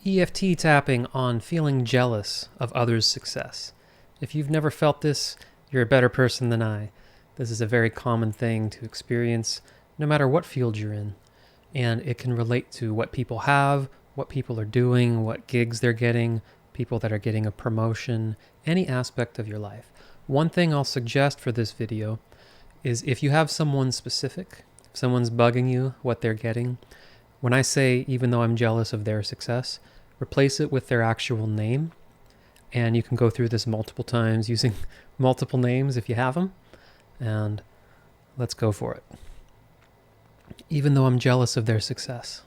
EFT tapping on feeling jealous of others' success. If you've never felt this, you're a better person than I. This is a very common thing to experience no matter what field you're in. And it can relate to what people have, what people are doing, what gigs they're getting, people that are getting a promotion, any aspect of your life. One thing I'll suggest for this video is if you have someone specific, if someone's bugging you, what they're getting, when I say, even though I'm jealous of their success, replace it with their actual name. And you can go through this multiple times using multiple names if you have them. And let's go for it. Even though I'm jealous of their success,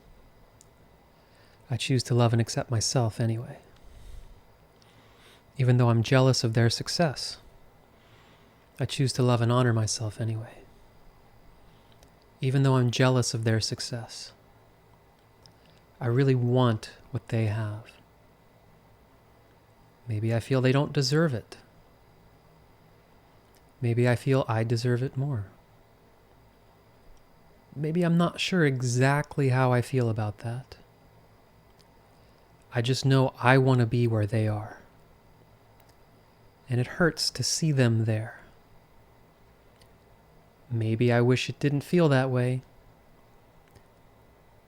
I choose to love and accept myself anyway. Even though I'm jealous of their success, I choose to love and honor myself anyway. Even though I'm jealous of their success, I really want what they have. Maybe I feel they don't deserve it. Maybe I feel I deserve it more. Maybe I'm not sure exactly how I feel about that. I just know I want to be where they are. And it hurts to see them there. Maybe I wish it didn't feel that way.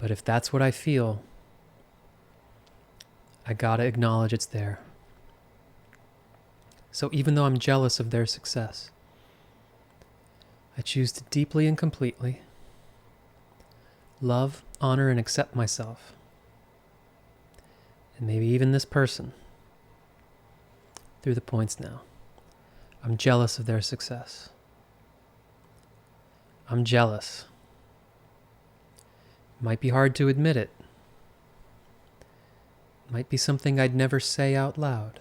But if that's what I feel, I gotta acknowledge it's there. So even though I'm jealous of their success, I choose to deeply and completely love, honor, and accept myself. And maybe even this person through the points now. I'm jealous of their success. I'm jealous. Might be hard to admit it. Might be something I'd never say out loud.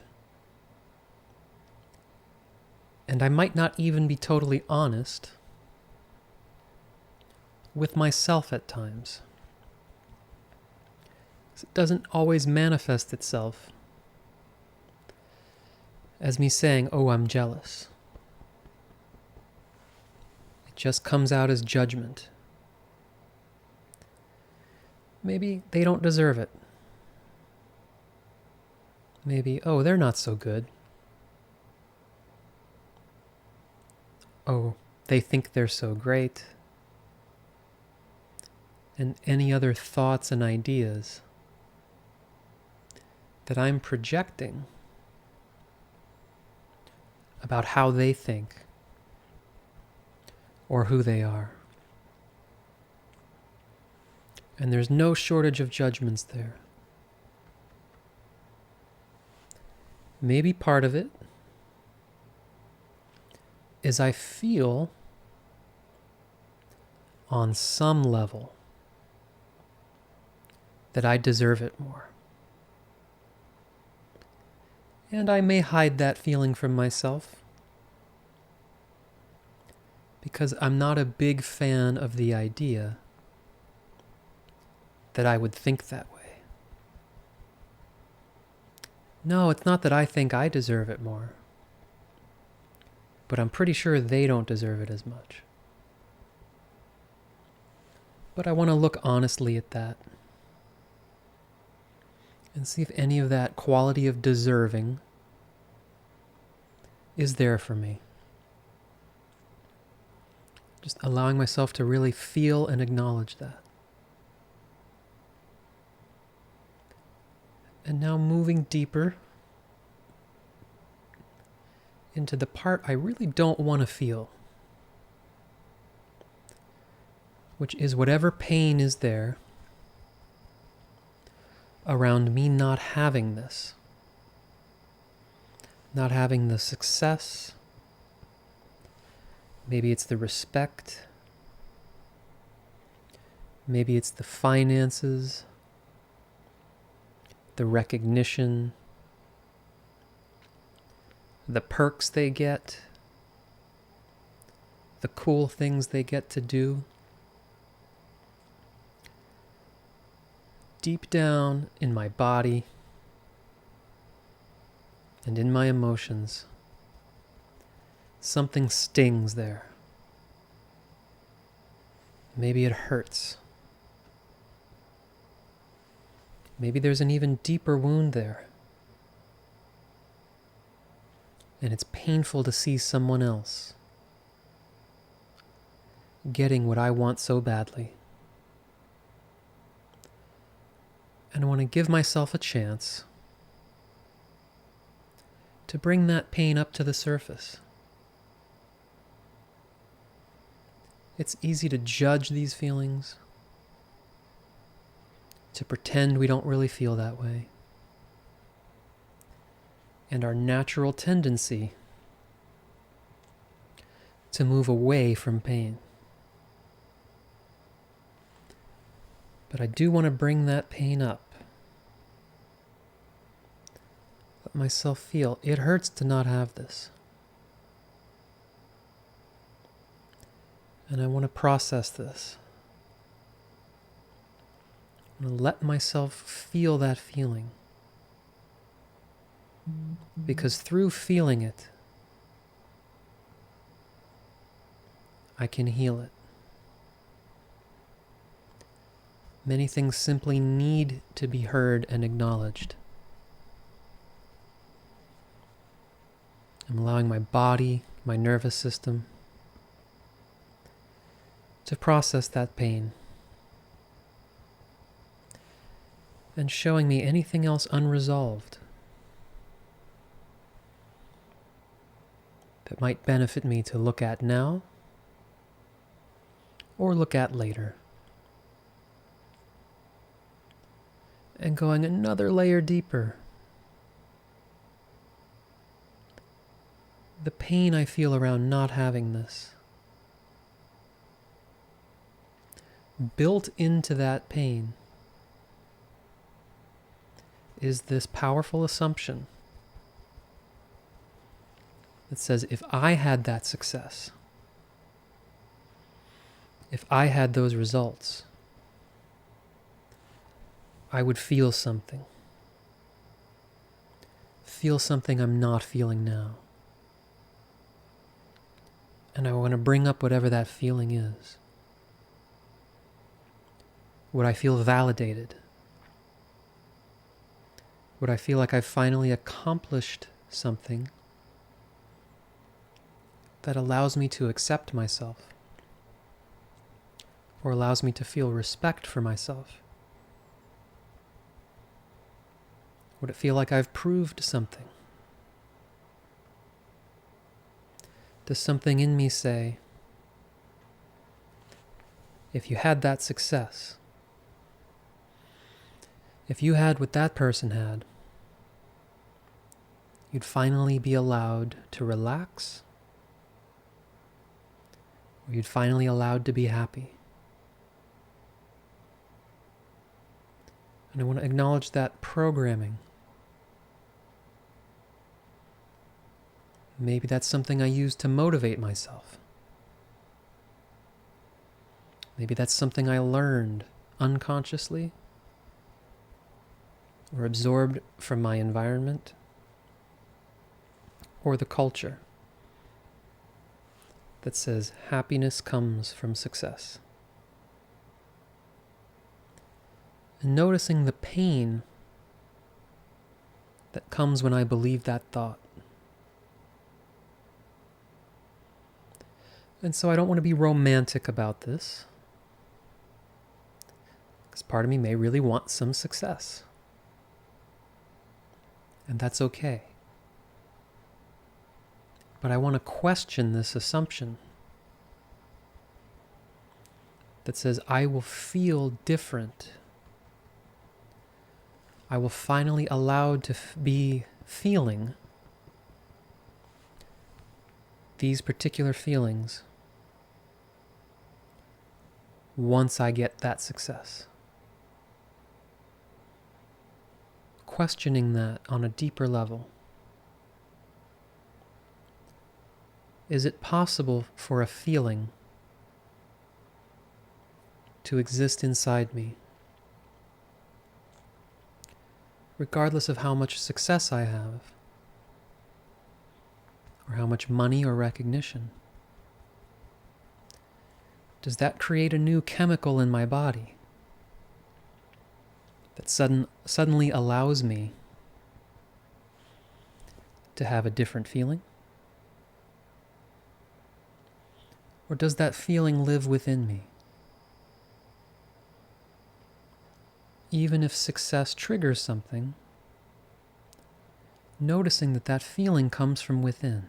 And I might not even be totally honest with myself at times. It doesn't always manifest itself as me saying, oh, I'm jealous. It just comes out as judgment. Maybe they don't deserve it. Maybe, oh, they're not so good. Oh, they think they're so great. And any other thoughts and ideas that I'm projecting about how they think or who they are. And there's no shortage of judgments there. Maybe part of it is I feel on some level that I deserve it more. And I may hide that feeling from myself because I'm not a big fan of the idea that I would think that way. No, it's not that I think I deserve it more, but I'm pretty sure they don't deserve it as much. But I want to look honestly at that and see if any of that quality of deserving is there for me. Just allowing myself to really feel and acknowledge that. And now moving deeper into the part I really don't want to feel, which is whatever pain is there around me not having this, not having the success. Maybe it's the respect. Maybe it's the finances, the recognition, the perks they get, the cool things they get to do. Deep down in my body and in my emotions, something stings there. Maybe it hurts. Maybe there's an even deeper wound there. And it's painful to see someone else getting what I want so badly. And I want to give myself a chance to bring that pain up to the surface. It's easy to judge these feelings, to pretend we don't really feel that way. And our natural tendency to move away from pain. But I do want to bring that pain up. Let myself feel it hurts to not have this. And I want to process this. I want to let myself feel that feeling. Because through feeling it, I can heal it. Many things simply need to be heard and acknowledged. I'm allowing my body, my nervous system, to process that pain. And showing me anything else unresolved that might benefit me to look at now or look at later. And going another layer deeper. The pain I feel around not having this. Built into that pain is this powerful assumption that says if I had that success, if I had those results, I would feel something. Feel something I'm not feeling now. And I want to bring up whatever that feeling is. Would I feel validated? Would I feel like I've finally accomplished something that allows me to accept myself? Or allows me to feel respect for myself? Would it feel like I've proved something? Does something in me say, if you had that success, if you had what that person had, you'd finally be allowed to relax, or you'd finally allowed to be happy? And I want to acknowledge that programming. Maybe that's something I use to motivate myself. Maybe that's something I learned unconsciously or absorbed from my environment or the culture that says happiness comes from success. And noticing the pain that comes when I believe that thought. And so I don't want to be romantic about this, because part of me may really want some success. And that's okay. But I want to question this assumption that says I will feel different. I will finally allowed to be feeling these particular feelings once I get that success. Questioning that on a deeper level. Is it possible for a feeling to exist inside me, regardless of how much success I have, or how much money or recognition? Does that create a new chemical in my body that suddenly allows me to have a different feeling? Or does that feeling live within me? Even if success triggers something, noticing that that feeling comes from within.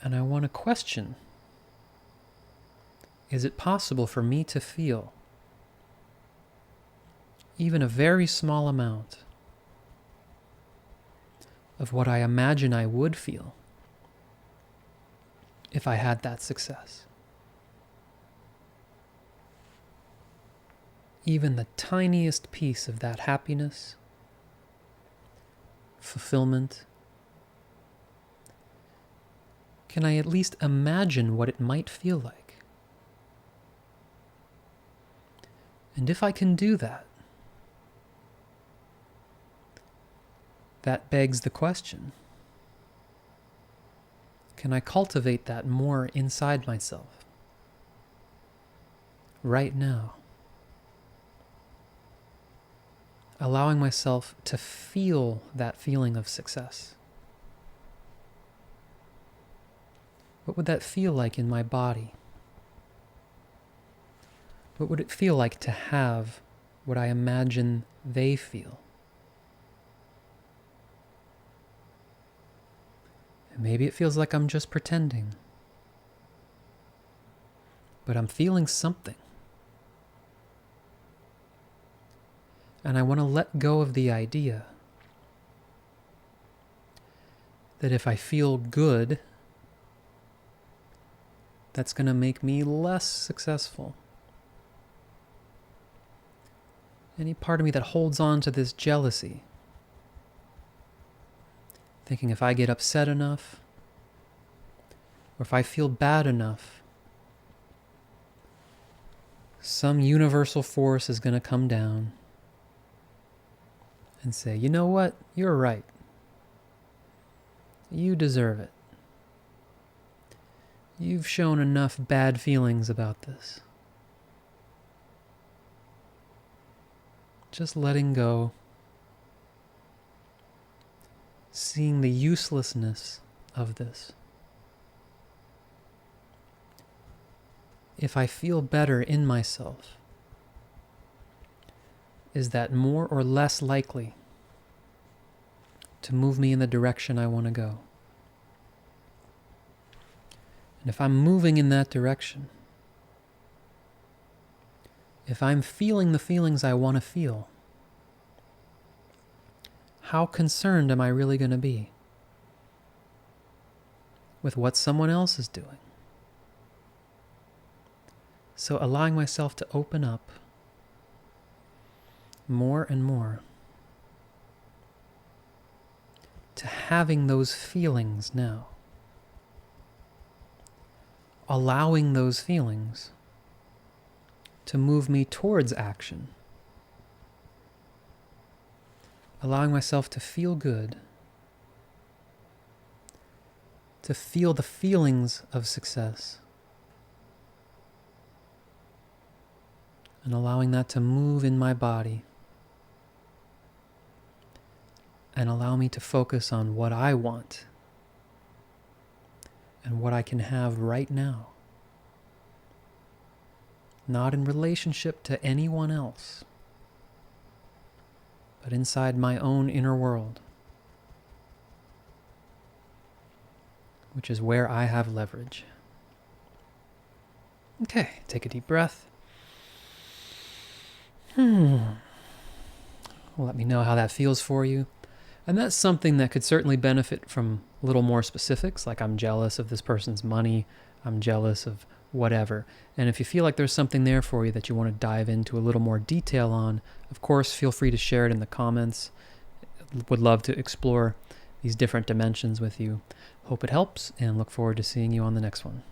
And I want to question, is it possible for me to feel even a very small amount of what I imagine I would feel if I had that success? Even the tiniest piece of that happiness, fulfillment. Can I at least imagine what it might feel like? And if I can do that, that begs the question, can I cultivate that more inside myself right now? Allowing myself to feel that feeling of success. What would that feel like in my body? What would it feel like to have what I imagine they feel? And maybe it feels like I'm just pretending, but I'm feeling something. And I want to let go of the idea that if I feel good, that's going to make me less successful. Any part of me that holds on to this jealousy, thinking if I get upset enough, or if I feel bad enough, some universal force is going to come down and say, you know what, you're right. You deserve it. You've shown enough bad feelings about this. Just letting go, seeing the uselessness of this. If I feel better in myself, is that more or less likely to move me in the direction I want to go? And if I'm moving in that direction, if I'm feeling the feelings I want to feel, how concerned am I really going to be with what someone else is doing? So allowing myself to open up more and more to having those feelings now. Allowing those feelings to move me towards action. Allowing myself to feel good, to feel the feelings of success, and allowing that to move in my body and allow me to focus on what I want and what I can have right now. Not in relationship to anyone else, but inside my own inner world, which is where I have leverage. Okay, take a deep breath. Let me know how that feels for you. And that's something that could certainly benefit from a little more specifics, like I'm jealous of this person's money, I'm jealous of whatever. And if you feel like there's something there for you that you want to dive into a little more detail on, of course, feel free to share it in the comments. Would love to explore these different dimensions with you. Hope it helps, and look forward to seeing you on the next one.